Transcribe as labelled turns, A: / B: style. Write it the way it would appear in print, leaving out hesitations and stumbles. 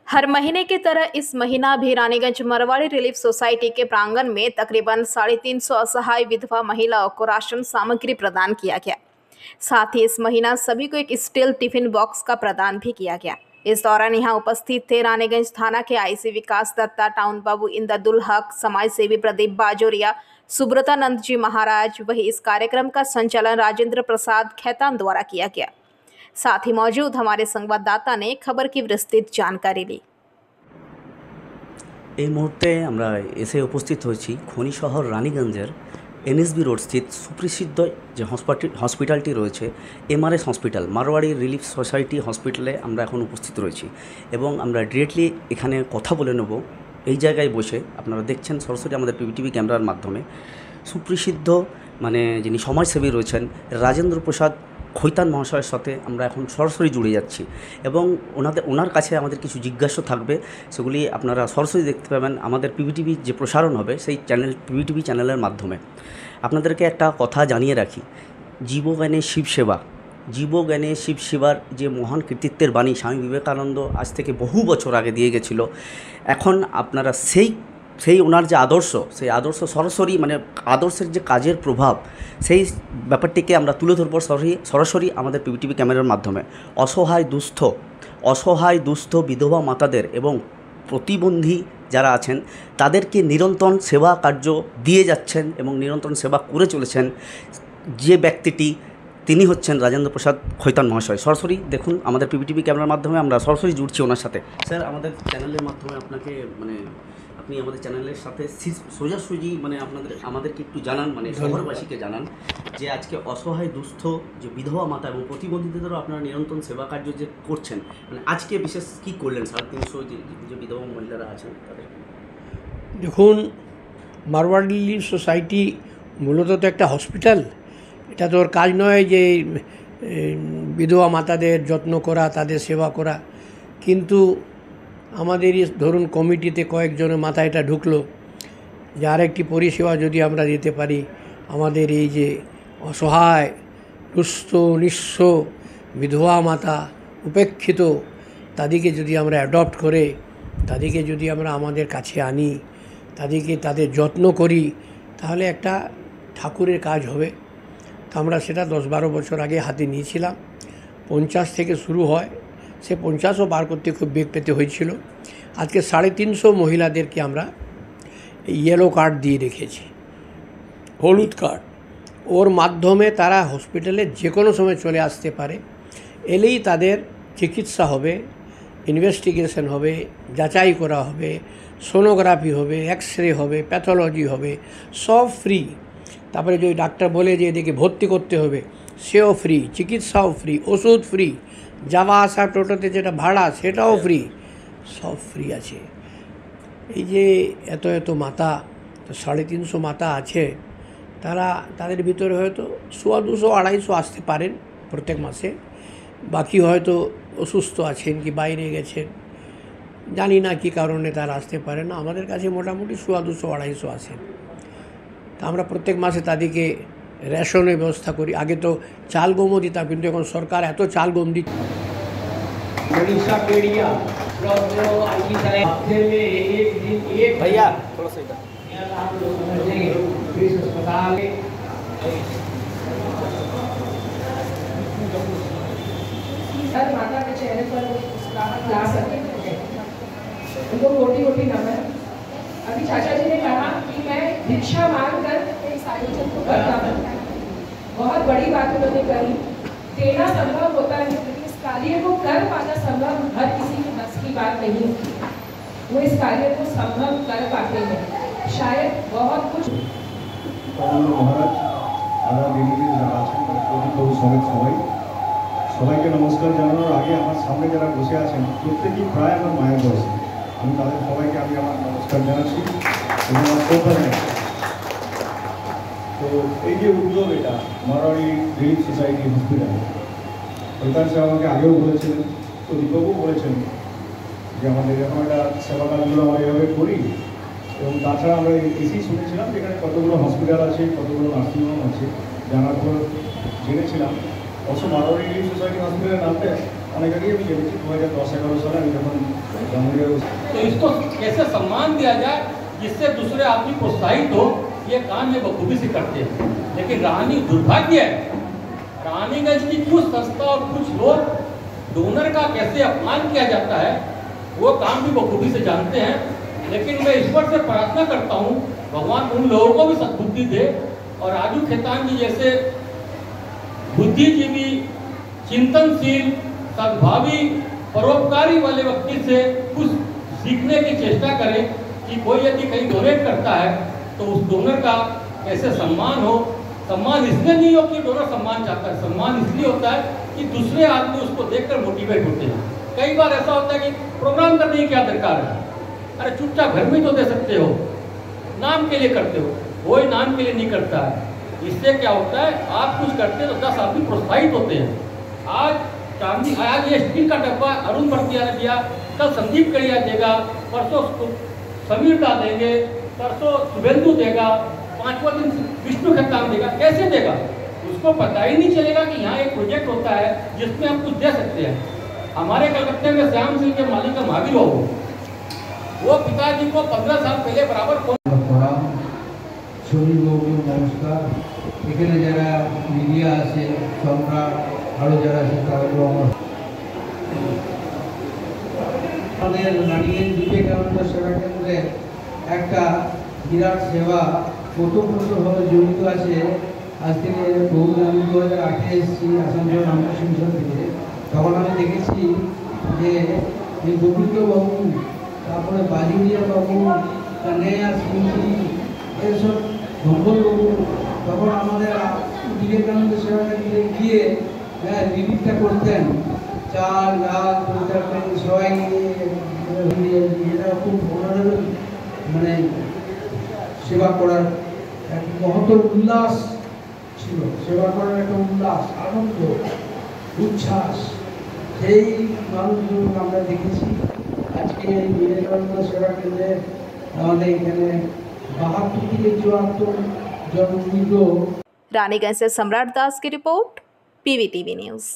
A: हर महीने की तरह इस महीना भी रानीगंज मरवाड़ी रिलीफ सोसाइटी के प्रांगण में तकरीबन 350 असहाय विधवा महिलाओं को राशन सामग्री प्रदान किया गया। साथ ही इस महीना सभी को एक स्टील टिफिन बॉक्स का प्रदान भी किया गया। इस दौरान यहां उपस्थित थे रानीगंज थाना के आईसी विकास दत्ता, टाउन बाबू इमदादुल हक, समाज सेवी प्रदीप बाजोरिया, सुब्रतानंद जी महाराज। वही इस कार्यक्रम का संचालन राजेंद्र प्रसाद खैतान द्वारा किया गया। साथ ही मौजूद हमारे संवाददाता ने खबर की विस्तृत जानकारी ली।
B: এই মুহূর্তে আমরা এসে উপস্থিত হয়েছি খনি শহর রানীগঞ্জের এনএসবি রোড স্থিত সুপ্রসিদ্ধ যে হসপিটালটি রয়েছে Mrs hospital, Marwari relief society হসপিটালে আমরা এখন উপস্থিত রয়েছি এবং আমরা ডিরেক্টলি এখানে কথা বলে নেব। এই জায়গায় বসে আপনারা দেখছেন সরাসরি আমাদের পিভিটিভি ক্যামেরার মাধ্যমে সুপ্রসিদ্ধ যিনি সমাজসেবী রয়েছেন রাজেন্দ্র প্রসাদ খৈতান মহাশয়ের সাথে আমরা এখন সরাসরি জুড়ে যাচ্ছি এবং ওনার কাছে আমাদের কিছু জিজ্ঞাসা থাকবে, সেগুলি আপনারা সরাসরি দেখতে পাবেন আমাদের পিভিটিভি যে প্রসারণ হবে সেই পিভিটিভি চ্যানেলের মাধ্যমে। আপনাদেরকে একটা কথা জানিয়ে রাখি, জীবজ্ঞানে শিবসেবার যে মহান কৃতিত্বের বাণী স্বামী বিবেকানন্দ আজ থেকে বহু বছর আগে দিয়ে গেছিল। এখন আপনারা সেই ওনার যে আদর্শ, সেই আদর্শ সরাসরি আদর্শের যে কাজের প্রভাব, সেই ব্যাপারটিকে আমরা তুলে ধরব সরাসরি আমাদের পিভিটিভি ক্যামেরার মাধ্যমে। অসহায় দুস্থ বিধবা মাতাদের এবং প্রতিবন্ধী যারা আছেন তাদেরকে নিরন্তর সেবা কার্য দিয়ে যাচ্ছেন এবং নিরন্তর সেবা করে চলেছেন যে ব্যক্তিটি, তিনি হচ্ছেন রাজেন্দ্র প্রসাদ খৈতান মহাশয়। সরাসরি দেখুন আমাদের পিভিটিভি ক্যামেরার মাধ্যমে আমরা সরাসরি জুড়ছি ওনার সাথে। স্যার, আমাদের চ্যানেলের মাধ্যমে আপনাকে আপনি আমাদের চ্যানেলের সাথে সোজাসুজি আমাদেরকে একটু জানান, শহরবাসীকে জানান যে আজকে অসহায় দুস্থ যে বিধবা মাতা এবং প্রতিবন্ধীদেরও আপনারা নিরন্তর সেবা কার্য যে করছেন, আজকে বিশেষ কী করলেন 350 যে বিধবা মহিলারা আছেন তাদের?
C: দেখুন, মারওয়াড়ি রিলিফ সোসাইটি মূলত তো একটা হসপিটাল। এটা তো ওর কাজ নয় যে বিধবা মাতাদের যত্ন করা, তাদের সেবা করা, কিন্তু আমাদেরই ধরুন কমিটিতে কয়েকজনের মাথায় এটা ঢুকলো যে আরেকটি পরিষেবা যদি আমরা দিতে পারি, আমাদের এই যে অসহায় দুস্থ নিঃস্ব বিধবা মাতা উপেক্ষিত তাদেরকে যদি আমরা অ্যাডপ্ট করে তাদেরকে যদি আমরা আমাদের কাছে আনি, তাদের যত্ন করি, তাহলে একটা ঠাকুরের কাজ হবে। তো আমরা সেটা 10-12 বছর আগে হাতে নিয়েছিলাম। 50 থেকে শুরু হয়, সে 50ও বার করতে খুব বেগ পেতে হয়েছিল। আজকে 350 মহিলাদেরকে আমরা ইয়েলো কার্ড দিয়ে রেখেছি, হলুদ কার্ড। ওর মাধ্যমে তারা হসপিটালে যে কোনো সময় চলে আসতে পারে। এলেই তাদের চিকিৎসা হবে, ইনভেস্টিগেশন হবে, যাচাই করা হবে, সোনোগ্রাফি হবে, এক্স-রে হবে, প্যাথোলজি হবে, সব ফ্রি। তারপরে যদি ডাক্তার বলে যে এদিকে ভর্তি করতে হবে, সেও ফ্রি, চিকিৎসাও ফ্রি, ওষুধ ফ্রি, যাওয়া আসা টোটোতে যেটা ভাড়া সেটাও ফ্রি, সব ফ্রি আছে। এই যে এত মাতা, তো 350 মাতা আছে, তাদের ভিতরে হয়তো 200-250 আসতে পারেন প্রত্যেক মাসে। বাকি হয়তো অসুস্থ আছেন কি বাইরে গেছেন, জানি না কী কারণে তারা আসতে পারে না। আমাদের কাছে মোটামুটি 200-250 আসেন। তা আমরা প্রত্যেক মাসে তাদেরকে রেশনের ব্যবস্থা করি। আগে তো চাল গমও দিতাম, কিন্তু এখন সরকার এত চাল গম দিচ্ছে।
B: भैया
D: माता के चेहरे पर ला सकते हैं उनको कोटि नमन। अभी चाचा जी ने कहा कि मैं भिक्षा मांग कर इस आयोजन को करता हूँ, बहुत बड़ी बात उन्होंने कही। देना संभव होता है, लेकिन इस कार्य को कर पाना संभव हर किसी के बस की बात नहीं होती। वो इस कार्य को संभव कर पाते हैं, शायद बहुत कुछ।
E: সবাইকে নমস্কার জানানোর আগে আমার সামনে যারা বসে আছেন প্রত্যেকেই প্রায় আমার মায়ের বয়সী। আমি তাদের সবাইকে আমার নমস্কার জানাচ্ছি এবং আমার শ্রদ্ধা জানাচ্ছি। তো এই যে উদ্যোগ, এটা মারওয়াড়ি রিলিফ সোসাইটি হসপিটাল, ওইখান সে আমাকে আগেও বলেছিলেন, তো দীপকও বলেছেন যে আমাদের এরকম একটা সেবা কাজগুলো আমরা এভাবে করি। এবং তাছাড়া আমরা এসেই শুনেছিলাম যেখানে কতগুলো হসপিটাল আছে, কতগুলো নার্সিংহোম আছে, জানার পর জেনেছিলাম অবশ্য মারওয়াড়ি রিলিফ সোসাইটি হসপিটালের নামটা অনেক আগেই আমি জেনেছি। 2010-11 সালে আমি যখন জানুয়ারি
F: तो इसको कैसे सम्मान दिया जाए जिससे दूसरे आदमी प्रोत्साहित हो, ये काम ये बखूबी से करते हैं। लेकिन रानी दुर्भाग्य है, रानीगंज की कुछ संस्था और कुछ लोग डोनर का कैसे अपमान किया जाता है वो काम भी बखूबी से जानते हैं। लेकिन मैं ईश्वर से प्रार्थना करता हूँ भगवान उन लोगों को भी सद्बुद्धि दे और राजू खेतान जी जैसे बुद्धिजीवी, चिंतनशील, सद्भावी, परोपकारी वाले व्यक्ति से कुछ सीखने की चेष्टा करें कि कोई यदि कहीं डोनेट करता है तो उस डोनर का कैसे सम्मान हो। सम्मान इसलिए नहीं हो कि डोनर सम्मान चाहता है, सम्मान इसलिए होता है कि दूसरे आदमी उसको देखकर मोटिवेट होते हैं। कई बार ऐसा होता है कि प्रोग्राम करने की क्या दरकार है, अरे चुपचाप घर में तो दे सकते हो, नाम के लिए करते हो, कोई नाम के लिए नहीं करता है। इससे क्या होता है, आप कुछ करते हो तो 10 आदमी प्रोत्साहित होते हैं। आज ये स्टील का डब्बा अरुण भरतिया ने दिया, कल संदीप कड़िया देगा, परसों समीर दा देंगे, परसों शुभेंदु देगा, 5वां दिन विष्णु खेतान देगा। कैसे देगा? उसको पता ही नहीं चलेगा कि यहाँ एक प्रोजेक्ट होता है जिसमें हम कुछ दे सकते हैं। हमारे कलकत्ते में श्याम सिंह के मालिक का महावीर बाबू, वो पिताजी को 15 साल पहले बराबर
G: नमस्कार। এখানে যারা মিডিয়া আছে, সম্রাট আরও যারা আছে তাদেরও আমাদের রানীগঞ্জ বিবেকানন্দ সেবা কেন্দ্রে একটা বিরাট সেবা ওতপ্রোতভাবে জড়িত আছে। আজ থেকে বহু আমি 2008 এসেছি আসানসোল রামকৃষ্ণ মিশন থেকে। তখন আমি দেখেছি যে এই গোবিন্দবাবু, তারপরে বাজুরিয়া বাবু, কান্নাইয়া সিংহি, এসব ধম্বলবাবু তখন আমাদের বিবেকানন্দ সেবা কেন্দ্রে গিয়ে রিলিফটা করতেন, চাল ডাল পরিচালনা সবাই। এটা খুব অনারেবল, মানে সেবা করার এক মহৎ উল্লাস ছিল, সেবা করার একটা উল্লাস, আনন্দ, উচ্ছ্বাস, সেই মানুষগুলো আমরা দেখেছি। আজকে এই বিবেকানন্দ সেবা কেন্দ্রে আমাদের এখানে 72 থেকে 74 জন মৃত।
A: रानीगंज से सम्राट दास की रिपोर्ट, पीवीटीवी न्यूज़।